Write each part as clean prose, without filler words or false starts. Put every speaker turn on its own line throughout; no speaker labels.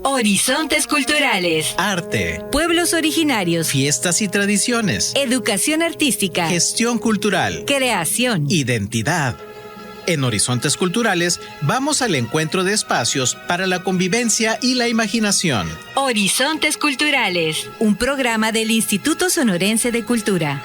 Horizontes culturales.
Arte.
Pueblos originarios.
Fiestas y tradiciones.
Educación artística.
Gestión cultural.
Creación.
Identidad. En Horizontes Culturales vamos al encuentro de espacios para la convivencia y la imaginación.
Horizontes culturales. Un programa del Instituto Sonorense de Cultura.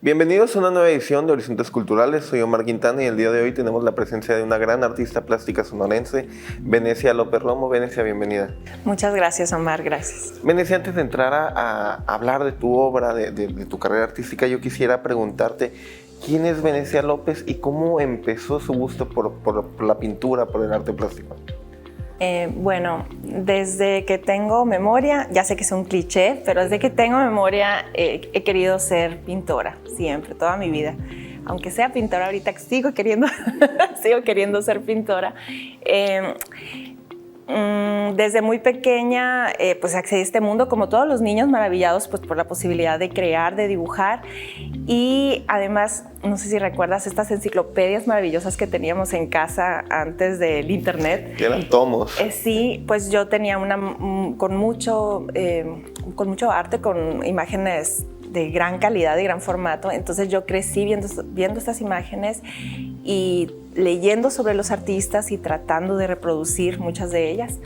Bienvenidos a una nueva edición de Horizontes Culturales. Soy Omar Quintana y el día de hoy tenemos la presencia de una gran artista plástica sonorense, Venecia López Romo. Venecia, bienvenida.
Muchas gracias, Omar, gracias.
Venecia, antes de entrar a hablar de tu obra, de tu carrera artística, yo quisiera preguntarte quién es Venecia López y cómo empezó su gusto por la pintura, por el arte plástico.
Bueno, desde que tengo memoria, ya sé que es un cliché, pero desde que tengo memoria he querido ser pintora, siempre, toda mi vida. Aunque sea pintora ahorita, sigo queriendo ser pintora. Desde muy pequeña pues accedí a este mundo como todos los niños, maravillados pues por la posibilidad de crear, de dibujar, y además no sé si recuerdas estas enciclopedias maravillosas que teníamos en casa antes del internet.
Que eran tomos.
Sí, pues yo tenía una con mucho arte, con imágenes de gran calidad, de gran formato. Entonces yo crecí viendo estas imágenes y leyendo sobre los artistas y tratando de reproducir muchas de ellas.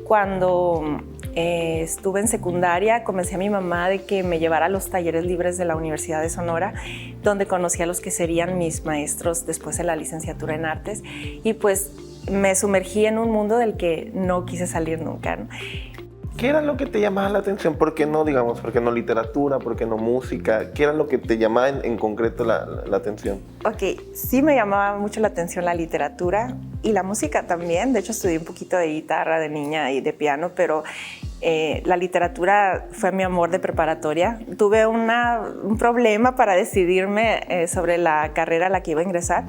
Cuando estuve en secundaria, convencí a mi mamá de que me llevara a los talleres libres de la Universidad de Sonora, donde conocí a los que serían mis maestros después de la licenciatura en artes, y pues me sumergí en un mundo del que no quise salir nunca, ¿no?
¿Qué era lo que te llamaba la atención? ¿Por qué no, digamos, por qué no literatura, por qué no música? ¿Qué era lo que te llamaba en concreto la atención?
Ok, sí me llamaba mucho la atención la literatura y la música también. De hecho, estudié un poquito de guitarra de niña y de piano, pero la literatura fue mi amor de preparatoria. Tuve un problema para decidirme sobre la carrera a la que iba a ingresar.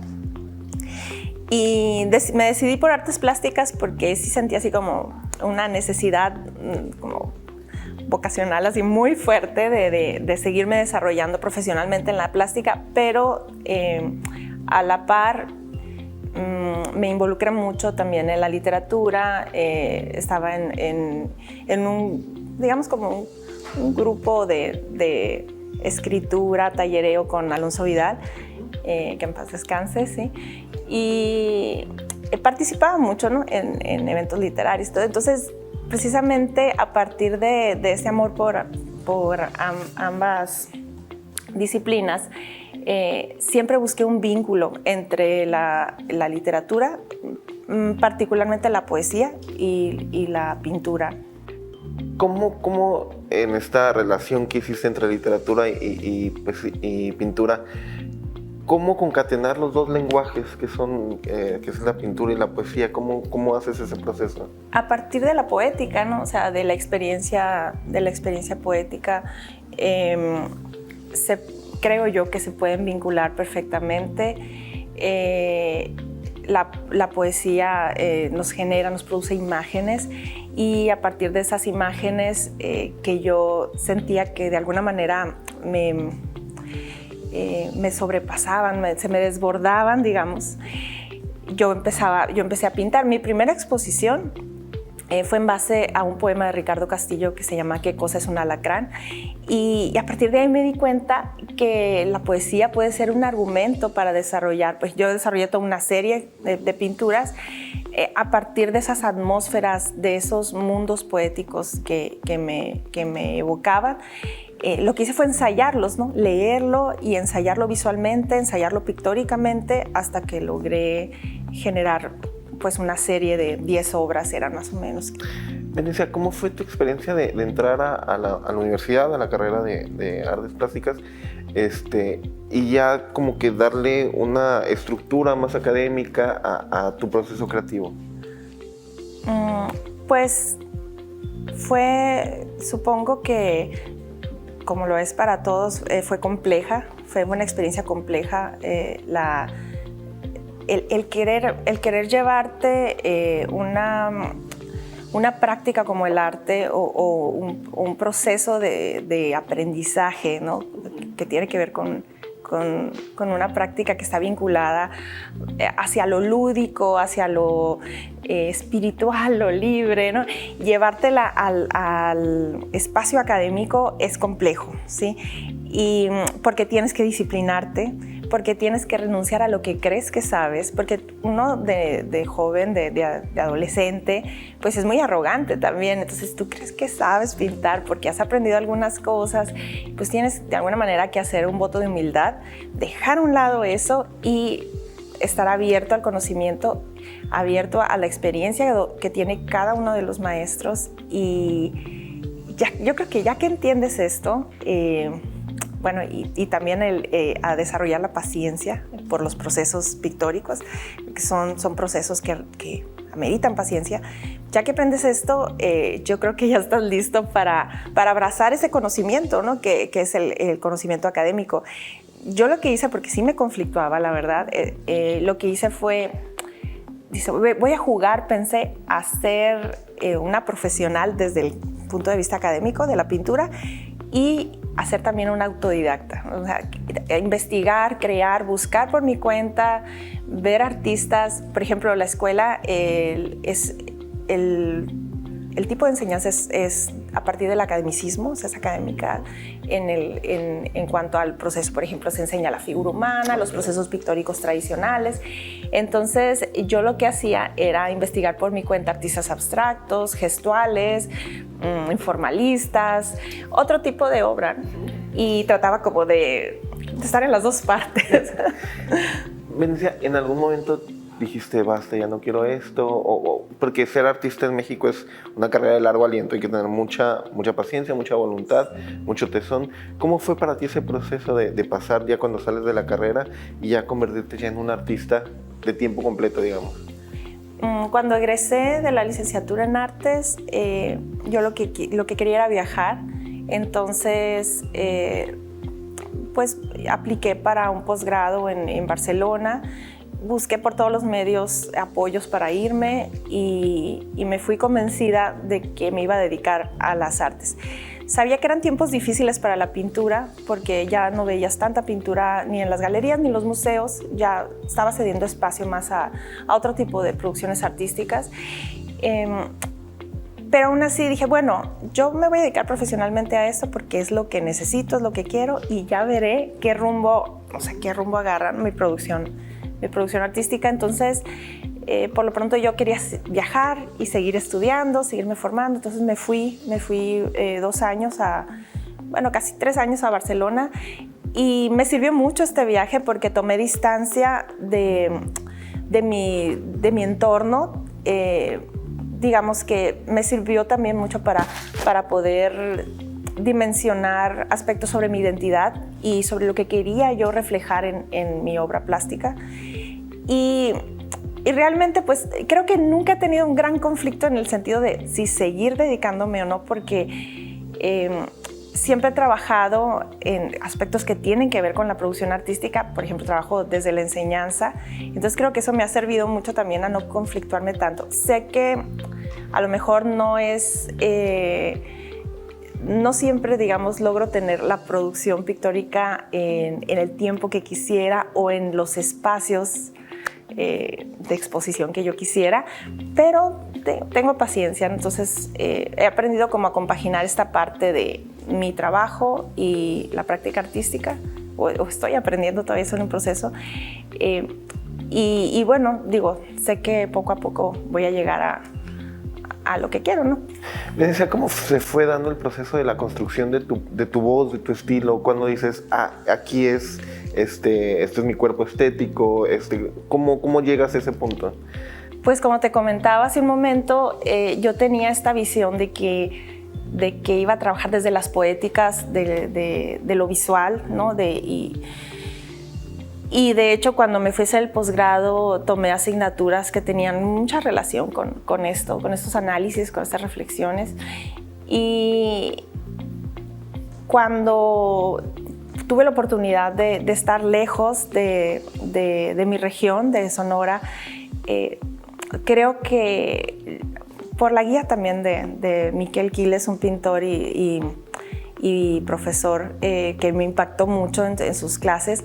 Y me decidí por artes plásticas porque sí sentía así como una necesidad como vocacional así muy fuerte de seguirme desarrollando profesionalmente en la plástica, pero a la par me involucré mucho también en la literatura. Estaba en un, digamos, como un grupo de escritura, tallereo con Alonso Vidal, que en paz descanse, sí. Y participaba mucho, ¿no? en eventos literarios. Entonces, precisamente a partir de ese amor por ambas disciplinas, siempre busqué un vínculo entre la literatura, particularmente la poesía y la pintura.
¿Cómo en esta relación que hiciste entre literatura y pintura, cómo concatenar los dos lenguajes que es la pintura y la poesía? ¿Cómo haces ese proceso?
A partir de la poética, ¿no? O sea, de la experiencia poética, creo yo que se pueden vincular perfectamente. La poesía nos produce imágenes, y a partir de esas imágenes que yo sentía que de alguna manera me sobrepasaban, se me desbordaban, digamos, yo empecé a pintar. Mi primera exposición fue en base a un poema de Ricardo Castillo que se llama ¿Qué cosa es un alacrán? Y a partir de ahí me di cuenta que la poesía puede ser un argumento para desarrollar. Pues yo desarrollé toda una serie de pinturas a partir de esas atmósferas, de esos mundos poéticos que me evocaban. Lo que hice fue ensayarlos, ¿no? Leerlo y ensayarlo visualmente, ensayarlo pictóricamente, hasta que logré generar pues una serie de 10 obras, eran más o menos.
Venecia, ¿cómo fue tu experiencia de entrar a la universidad, a la carrera de artes plásticas, y ya como que darle una estructura más académica a tu proceso creativo?
Pues supongo que, como lo es para todos, fue compleja, fue una experiencia compleja. El querer llevarte una práctica como el arte o un proceso de aprendizaje, ¿no? Que tiene que ver con con una práctica que está vinculada hacia lo lúdico, hacia lo espiritual, lo libre, ¿no? Llevártela al espacio académico es complejo, ¿sí? Y porque tienes que disciplinarte, porque tienes que renunciar a lo que crees que sabes, porque uno de joven, de adolescente, pues es muy arrogante también. Entonces tú crees que sabes pintar porque has aprendido algunas cosas, pues tienes de alguna manera que hacer un voto de humildad, dejar a un lado eso y estar abierto al conocimiento, abierto a la experiencia que tiene cada uno de los maestros. Y yo creo que ya que entiendes esto, bueno, y también a desarrollar la paciencia por los procesos pictóricos, que son procesos que ameritan paciencia. Ya que aprendes esto, yo creo que ya estás listo para abrazar ese conocimiento, ¿no? que es el conocimiento académico. Yo lo que hice, porque sí me conflictuaba, la verdad, lo que hice fue, voy a jugar, pensé, a ser una profesional desde el punto de vista académico de la pintura y hacer también un autodidacta, o sea, investigar, crear, buscar por mi cuenta, ver artistas. Por ejemplo, la escuela, el tipo de enseñanza es a partir del academicismo, o sea, es académica en cuanto al proceso. Por ejemplo, se enseña la figura humana, los procesos pictóricos tradicionales. Entonces, yo lo que hacía era investigar por mi cuenta artistas abstractos, gestuales, informalistas, otro tipo de obra. Y trataba como de estar en las dos partes.
Venecia, ¿en algún momento dijiste, basta, ya no quiero esto? Porque ser artista en México es una carrera de largo aliento, hay que tener mucha paciencia, mucha voluntad, mucho tesón. ¿Cómo fue para ti ese proceso de pasar ya cuando sales de la carrera y ya convertirte ya en un artista de tiempo completo, digamos?
Cuando egresé de la licenciatura en artes, yo lo que quería era viajar. Entonces, pues apliqué para un posgrado en Barcelona. Busqué por todos los medios apoyos para irme y me fui convencida de que me iba a dedicar a las artes. Sabía que eran tiempos difíciles para la pintura porque ya no veías tanta pintura ni en las galerías ni en los museos, ya estaba cediendo espacio más a otro tipo de producciones artísticas. Pero aún así dije, bueno, yo me voy a dedicar profesionalmente a esto porque es lo que necesito, es lo que quiero y ya veré qué rumbo agarra mi producción artística. Entonces, por lo pronto yo quería viajar y seguir estudiando, seguirme formando. Entonces me fui 2 años casi 3 años a Barcelona y me sirvió mucho este viaje porque tomé distancia de mi entorno. Digamos que me sirvió también mucho para poder dimensionar aspectos sobre mi identidad y sobre lo que quería yo reflejar en mi obra plástica. Y realmente pues creo que nunca he tenido un gran conflicto en el sentido de si seguir dedicándome o no, porque siempre he trabajado en aspectos que tienen que ver con la producción artística. Por ejemplo, trabajo desde la enseñanza. Entonces creo que eso me ha servido mucho también a no conflictuarme tanto. Sé que a lo mejor no siempre, digamos, logro tener la producción pictórica en el tiempo que quisiera o en los espacios de exposición que yo quisiera, pero tengo paciencia. Entonces he aprendido como a compaginar esta parte de mi trabajo y la práctica artística, o estoy aprendiendo, todavía estoy en un proceso. Y bueno, digo, sé que poco a poco voy a llegar a lo que quiero, ¿no?
Venecia, ¿cómo se fue dando el proceso de la construcción de tu voz, de tu estilo? Cuando dices, aquí es, este es mi cuerpo estético, ¿cómo llegas a ese punto?
Pues como te comentaba hace un momento, yo tenía esta visión de que iba a trabajar desde las poéticas de lo visual, ¿no? Y de hecho, cuando me fui a hacer el posgrado, tomé asignaturas que tenían mucha relación con estos análisis, con estas reflexiones. Y cuando tuve la oportunidad de estar lejos de mi región, de Sonora, creo que por la guía también de Miquel Quiles, un pintor y y profesor que me impactó mucho en sus clases.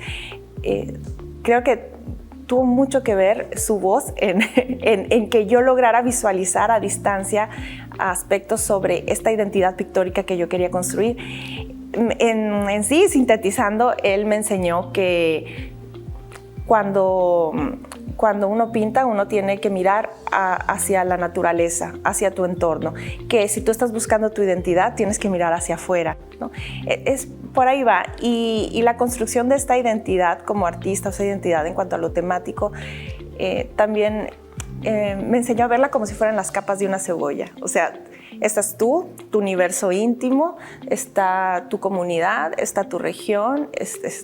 Creo que tuvo mucho que ver su voz en que yo lograra visualizar a distancia aspectos sobre esta identidad pictórica que yo quería construir. En sí, sintetizando, él me enseñó que cuando uno pinta, uno tiene que mirar hacia la naturaleza, hacia tu entorno, que si tú estás buscando tu identidad, tienes que mirar hacia afuera, ¿no? Por ahí va. Y la construcción de esta identidad como artista, o esa identidad en cuanto a lo temático, también me enseñó a verla como si fueran las capas de una cebolla. O sea, estás tú, tu universo íntimo, está tu comunidad, está tu región,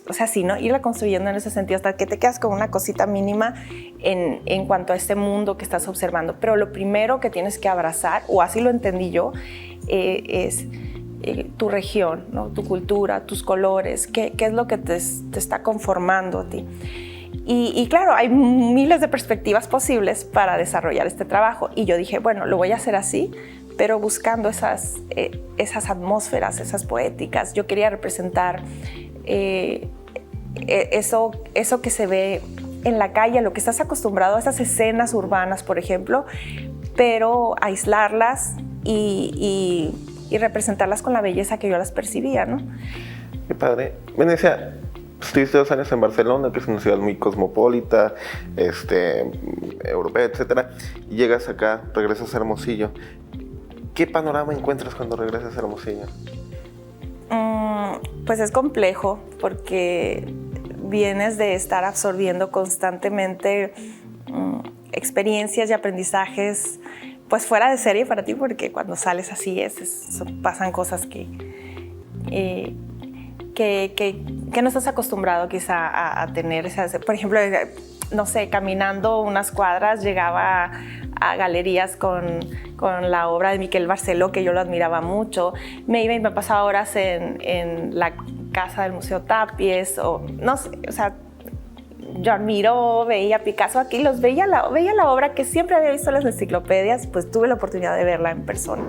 o sea, sí, ¿no? Irla construyendo en ese sentido hasta que te quedas con una cosita mínima en cuanto a este mundo que estás observando. Pero lo primero que tienes que abrazar, o así lo entendí yo, es tu región, ¿no? Tu cultura, tus colores, qué es lo que te está conformando a ti. Y claro, hay miles de perspectivas posibles para desarrollar este trabajo. Y yo dije, bueno, lo voy a hacer así, pero buscando esas atmósferas, esas poéticas. Yo quería representar eso que se ve en la calle, lo que estás acostumbrado a esas escenas urbanas, por ejemplo, pero aislarlas y representarlas con la belleza que yo las percibía, ¿no?
Qué padre. Venecia, estuviste 2 años en Barcelona, que es una ciudad muy cosmopolita, europea, etcétera, y llegas acá, regresas a Hermosillo. ¿Qué panorama encuentras cuando regresas a Hermosillo?
Pues es complejo porque vienes de estar absorbiendo constantemente experiencias y aprendizajes pues fuera de serie para ti, porque cuando sales así pasan cosas que no estás acostumbrado quizá a tener. Por ejemplo, no sé, caminando unas cuadras llegaba a galerías con la obra de Miquel Barceló, que yo lo admiraba mucho. Me iba y me pasaba horas en la casa del Museo Tapies, o no sé, o sea, yo admiro, veía Picasso aquí, veía la obra que siempre había visto en las enciclopedias, pues tuve la oportunidad de verla en persona.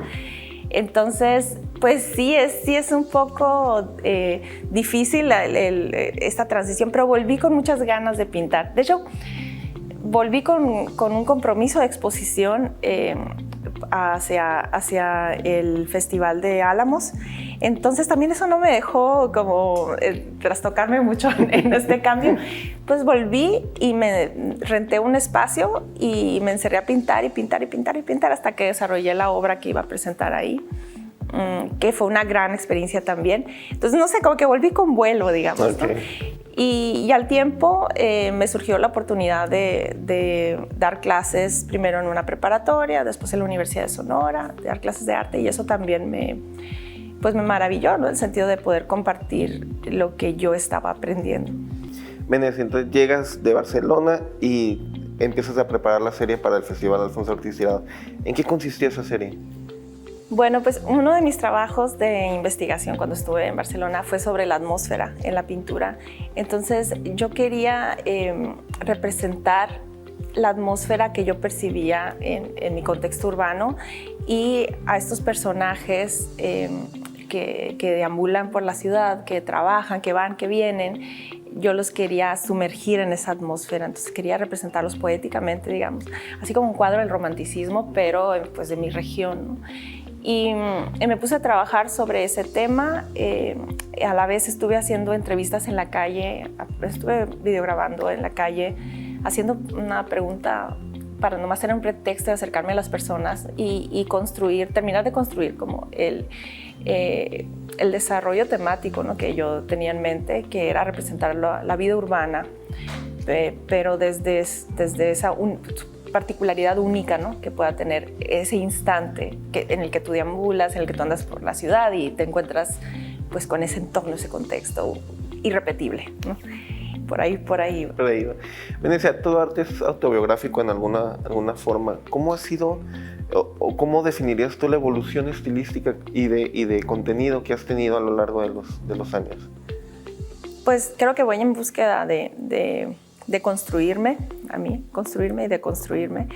Entonces, pues sí es un poco difícil esta transición, pero volví con muchas ganas de pintar. De hecho, volví con un compromiso de exposición hacia el Festival de Álamos. Entonces también eso no me dejó como trastocarme mucho en este cambio. Pues volví y me renté un espacio y me encerré a pintar y pintar y pintar y pintar hasta que desarrollé la obra que iba a presentar ahí, que fue una gran experiencia también. Entonces no sé, como que volví con vuelo, digamos, okay, ¿no? Y al tiempo me surgió la oportunidad de dar clases, primero en una preparatoria, después en la Universidad de Sonora, de dar clases de arte, y eso también me maravilló, ¿no? En el sentido de poder compartir lo que yo estaba aprendiendo.
Venecia, entonces llegas de Barcelona y empiezas a preparar la serie para el Festival Alfonso Ortiz Tirado. ¿En qué consistía esa serie?
Bueno, pues uno de mis trabajos de investigación cuando estuve en Barcelona fue sobre la atmósfera en la pintura. Entonces yo quería representar la atmósfera que yo percibía en mi contexto urbano y a estos personajes que deambulan por la ciudad, que trabajan, que van, que vienen. Yo los quería sumergir en esa atmósfera, entonces quería representarlos poéticamente, digamos, así como un cuadro del romanticismo, pero pues de mi región, ¿no? Y me puse a trabajar sobre ese tema. A la vez estuve haciendo entrevistas en la calle, estuve videograbando en la calle, haciendo una pregunta para nomás tener un pretexto de acercarme a las personas y terminar de construir como el desarrollo temático, ¿no? Que yo tenía en mente, que era representar la vida urbana, pero desde esa particularidad única, ¿no? Que pueda tener ese instante en el que tú deambulas, en el que tú andas por la ciudad y te encuentras pues con ese entorno, ese contexto irrepetible, ¿no? Por ahí.
Venecia, todo arte es autobiográfico en alguna forma. ¿Cómo ha sido o cómo definirías tú la evolución estilística y de contenido que has tenido a lo largo de los años?
Pues creo que voy en búsqueda de construirme, construirme y deconstruirme.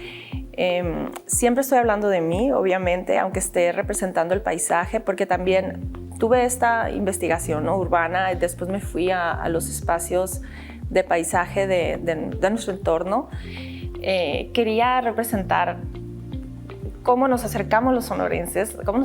Siempre estoy hablando de mí, obviamente, aunque esté representando el paisaje, porque también tuve esta investigación, ¿no?, urbana, y después me fui a los espacios de paisaje de nuestro entorno. Quería representar cómo nos acercamos los sonorenses, cómo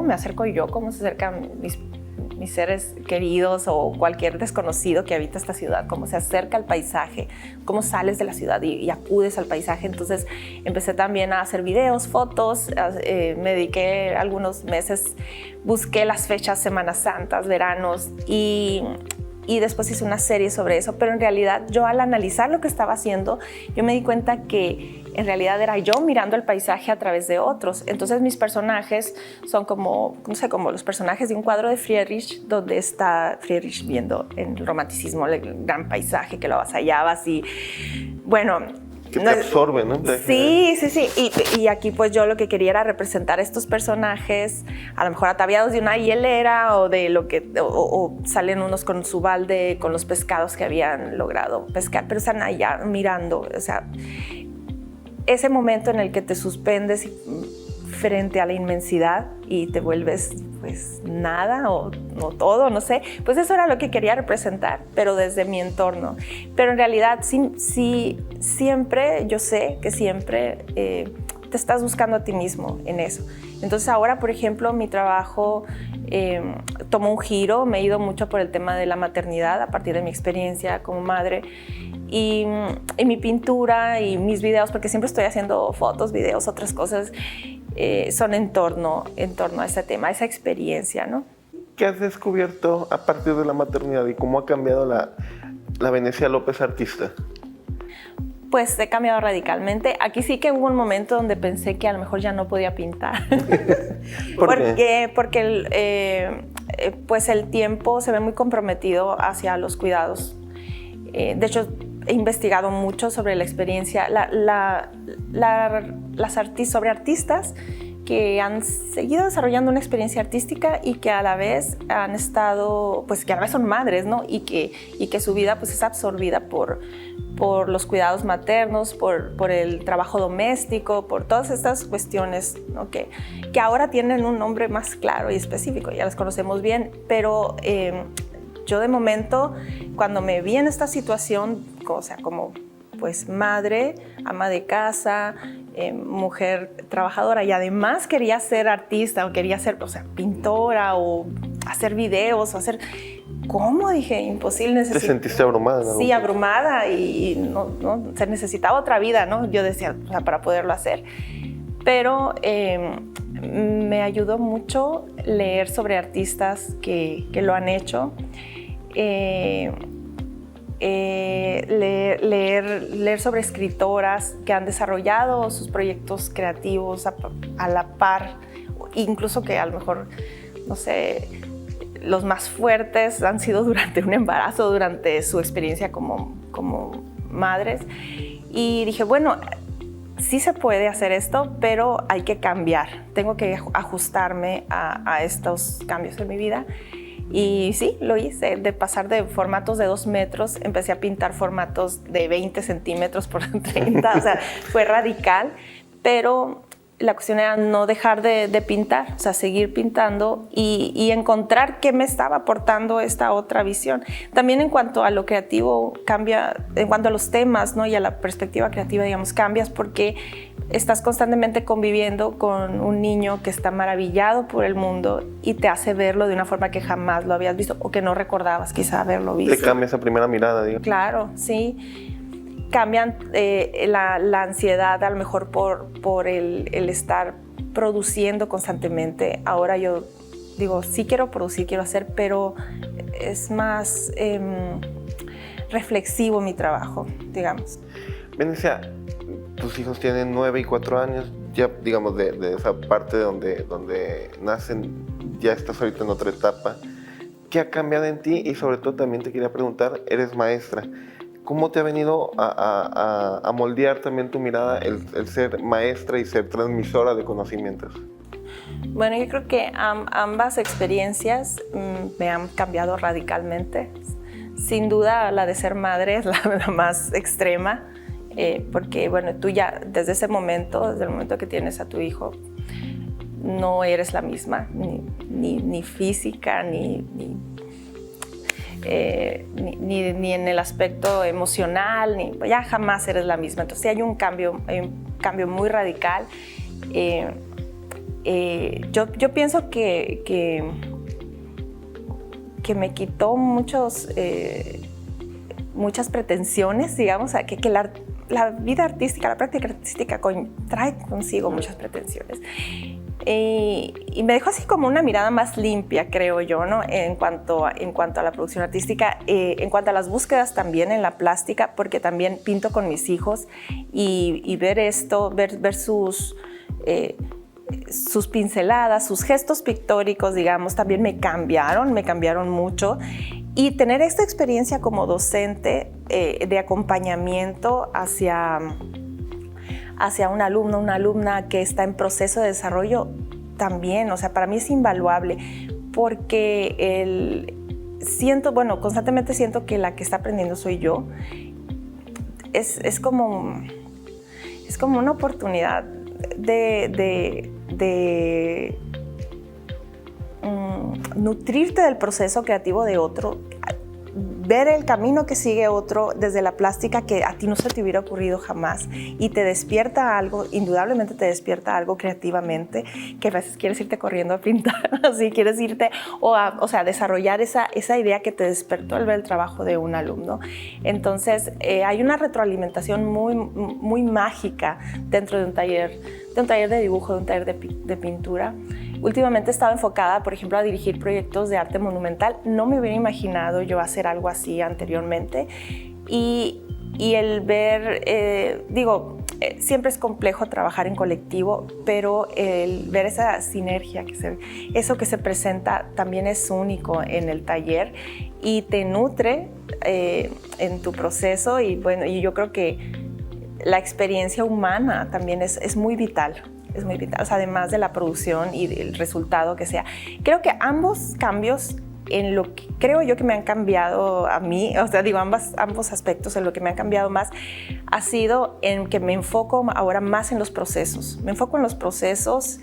me acerco yo, cómo se acercan mis seres queridos o cualquier desconocido que habita esta ciudad, cómo se acerca al paisaje, cómo sales de la ciudad y acudes al paisaje. Entonces empecé también a hacer videos, fotos, me dediqué algunos meses, busqué las fechas, Semanas Santas, veranos, y después hice una serie sobre eso, pero en realidad yo, al analizar lo que estaba haciendo, yo me di cuenta que en realidad era yo mirando el paisaje a través de otros. Entonces mis personajes son como, no sé, como los personajes de un cuadro de Friedrich, donde está Friedrich viendo en el romanticismo el gran paisaje que lo avasallabas, y bueno,
que te absorbe, ¿no?
Sí. Y aquí pues yo lo que quería era representar estos personajes, a lo mejor ataviados de una hielera o de lo que, o salen unos con su balde, con los pescados que habían logrado pescar, pero están allá mirando, o sea, ese momento en el que te suspendes frente a la inmensidad y te vuelves pues nada o no todo, no sé, pues eso era lo que quería representar, pero desde mi entorno. Pero en realidad sí, siempre, yo sé que siempre te estás buscando a ti mismo en eso. Entonces ahora, por ejemplo, mi trabajo tomó un giro, me he ido mucho por el tema de la maternidad a partir de mi experiencia como madre, y mi pintura y mis videos, porque siempre estoy haciendo fotos, videos, otras cosas, son en torno a ese tema, a esa experiencia, ¿no?
¿Qué has descubierto a partir de la maternidad y cómo ha cambiado la Venecia López artista?
Pues he cambiado radicalmente. Aquí sí que hubo un momento donde pensé que a lo mejor ya no podía pintar.
¿Por qué?
Porque pues el tiempo se ve muy comprometido hacia los cuidados. De hecho, he investigado mucho sobre la experiencia, sobre artistas que han seguido desarrollando una experiencia artística y que a la vez han estado, pues que a la vez son madres, ¿no? Y que su vida pues es absorbida por los cuidados maternos, por el trabajo doméstico, por todas estas cuestiones, ¿no?, que ahora tienen un nombre más claro y específico, ya las conocemos bien, pero yo de momento, cuando me vi en esta situación, o sea, como pues madre, ama de casa, mujer trabajadora, y además quería ser artista o quería ser, o sea, pintora o hacer videos o hacer... ¿Cómo? Dije, imposible.
¿Te sentiste abrumada? ¿No?
Sí, abrumada, y no, se necesitaba otra vida, ¿no? Yo decía, o sea, para poderlo hacer. Pero me ayudó mucho leer sobre artistas que lo han hecho, leer sobre escritoras que han desarrollado sus proyectos creativos a la par, incluso que a lo mejor, no sé, los más fuertes han sido durante un embarazo, durante su experiencia como madres. Y dije, bueno, sí se puede hacer esto, pero hay que cambiar. Tengo que ajustarme a estos cambios en mi vida. Y sí, lo hice. De pasar de formatos de 2 metros, empecé a pintar formatos de 20 centímetros por 30. O sea, fue radical, pero la cuestión era no dejar de pintar, o sea, seguir pintando y encontrar qué me estaba aportando esta otra visión. También en cuanto a lo creativo cambia, en cuanto a los temas, ¿no?, y a la perspectiva creativa, digamos, cambias porque estás constantemente conviviendo con un niño que está maravillado por el mundo y te hace verlo de una forma que jamás lo habías visto o que no recordabas quizá haberlo visto.
Te cambia esa primera mirada, digo.
Claro, sí. Cambian la ansiedad a lo mejor por el estar produciendo constantemente. Ahora yo digo, sí quiero producir, quiero hacer, pero es más reflexivo mi trabajo, digamos.
Venecia, tus hijos tienen 9 y 4 años, ya digamos de esa parte donde nacen, ya estás ahorita en otra etapa. ¿Qué ha cambiado en ti? Y sobre todo también te quería preguntar, eres maestra. ¿Cómo te ha venido a moldear también tu mirada el ser maestra y ser transmisora de conocimientos?
Bueno, yo creo que ambas experiencias me han cambiado radicalmente. Sin duda, la de ser madre es la más extrema, porque bueno, tú ya desde ese momento, desde el momento que tienes a tu hijo, no eres la misma, ni física, ni en el aspecto emocional, ya jamás eres la misma. Entonces hay un cambio muy radical. Yo pienso que me quitó muchas pretensiones, digamos, que la vida artística, la práctica artística trae consigo muchas pretensiones. Y me dejó así como una mirada más limpia, creo yo, ¿no? En cuanto a la producción artística, en cuanto a las búsquedas también en la plástica, porque también pinto con mis hijos y ver esto, ver sus pinceladas, sus gestos pictóricos, digamos, también me cambiaron mucho. Y tener esta experiencia como docente de acompañamiento hacia un alumno, una alumna que está en proceso de desarrollo también, o sea, para mí es invaluable porque constantemente siento que la que está aprendiendo soy yo. Es como una oportunidad de nutrirte del proceso creativo de otro, ver el camino que sigue otro desde la plástica que a ti no se te hubiera ocurrido jamás y te despierta algo, indudablemente te despierta algo creativamente, que a veces quieres irte corriendo a pintar, así quieres irte o sea, desarrollar esa idea que te despertó al ver el trabajo de un alumno. Entonces hay una retroalimentación muy, muy mágica dentro de un taller de dibujo, de un taller de pintura. Últimamente he estado enfocada, por ejemplo, a dirigir proyectos de arte monumental. No me hubiera imaginado yo hacer algo así anteriormente. Y el ver, siempre es complejo trabajar en colectivo, pero el ver esa sinergia, eso que se presenta también es único en el taller y te nutre en tu proceso. Y bueno, y yo creo que la experiencia humana también es muy vital. Es muy vital, o sea, además de la producción y del resultado que sea. Creo que ambos cambios en lo que creo yo que me han cambiado a mí, o sea, ambos aspectos en lo que me han cambiado más ha sido en que me enfoco ahora más en los procesos. Me enfoco en los procesos,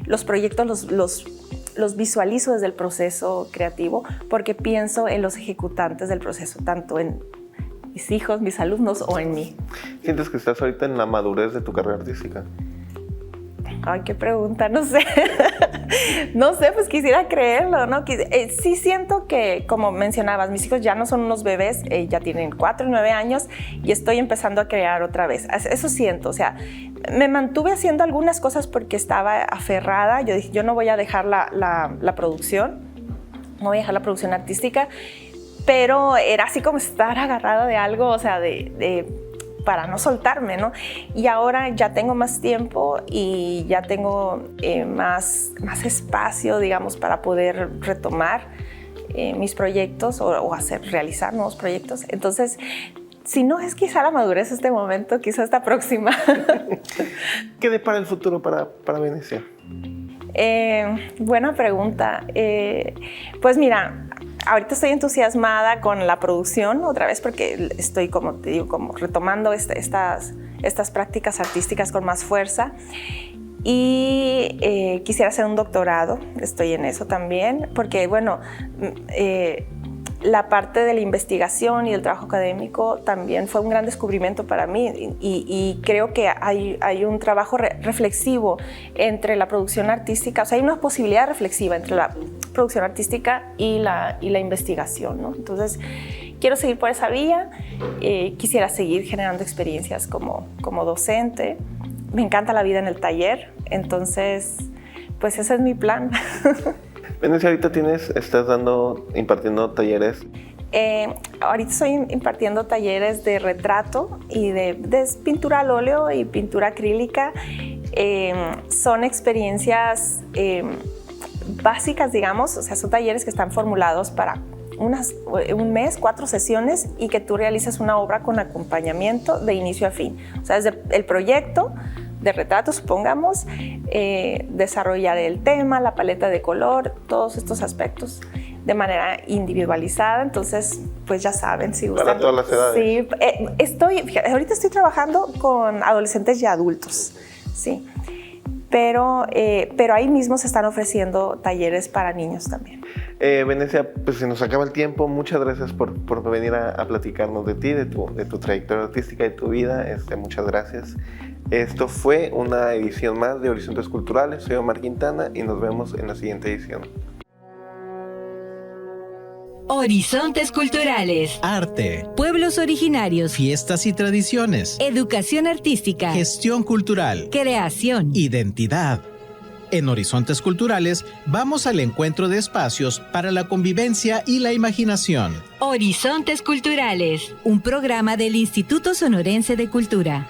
los proyectos los visualizo desde el proceso creativo porque pienso en los ejecutantes del proceso, tanto en mis hijos, mis alumnos o en mí.
¿Sientes que estás ahorita en la madurez de tu carrera artística?
Ay, qué pregunta, no sé. No sé, pues quisiera creerlo, ¿no? Sí siento que, como mencionabas, mis hijos ya no son unos bebés, ya tienen 4 y 9 años y estoy empezando a crear otra vez. Eso siento, o sea, me mantuve haciendo algunas cosas porque estaba aferrada. Yo dije, yo no voy a dejar la producción, no voy a dejar la producción artística, pero era así como estar agarrada de algo, o sea, para no soltarme, ¿no? Y ahora ya tengo más tiempo y ya tengo más espacio, digamos, para poder retomar mis proyectos o realizar nuevos proyectos. Entonces, si no es quizá la madurez este momento, quizá esta próxima.
¿Qué depara el futuro para Venecia?
Buena pregunta. Pues mira, ahorita estoy entusiasmada con la producción otra vez porque estoy, como te digo, como retomando estas prácticas artísticas con más fuerza y quisiera hacer un doctorado, estoy en eso también, porque bueno, la parte de la investigación y del trabajo académico también fue un gran descubrimiento para mí y creo que hay un trabajo reflexivo entre la producción artística, o sea, hay una posibilidad reflexiva entre la producción artística y la investigación, ¿no? Entonces, quiero seguir por esa vía, quisiera seguir generando experiencias como docente, me encanta la vida en el taller, entonces, pues ese es mi plan.
Venecia, ahorita estás impartiendo talleres.
Ahorita estoy impartiendo talleres de retrato y de pintura al óleo y pintura acrílica. Son experiencias básicas, digamos, o sea, son talleres que están formulados para un mes, 4 sesiones y que tú realices una obra con acompañamiento de inicio a fin. O sea, desde el proyecto de retrato, supongamos, desarrollar el tema, la paleta de color, todos estos aspectos de manera individualizada. Entonces, pues ya saben, si gustan.
Para todas las edades.
Sí, ahorita estoy trabajando con adolescentes y adultos, sí. pero ahí mismo se están ofreciendo talleres para niños también.
Venecia, pues se nos acaba el tiempo. Muchas gracias por venir a platicarnos de ti, de tu trayectoria artística, de tu vida. Muchas gracias. Esto fue una edición más de Horizontes Culturales. Soy Omar Quintana y nos vemos en la siguiente edición.
Horizontes Culturales.
Arte,
Pueblos originarios.
fiestas y tradiciones,
Educación artística.
gestión cultural,
Creación.
identidad. En Horizontes Culturales vamos al encuentro de espacios para la convivencia y la imaginación.
Horizontes Culturales. Un programa del Instituto Sonorense de Cultura.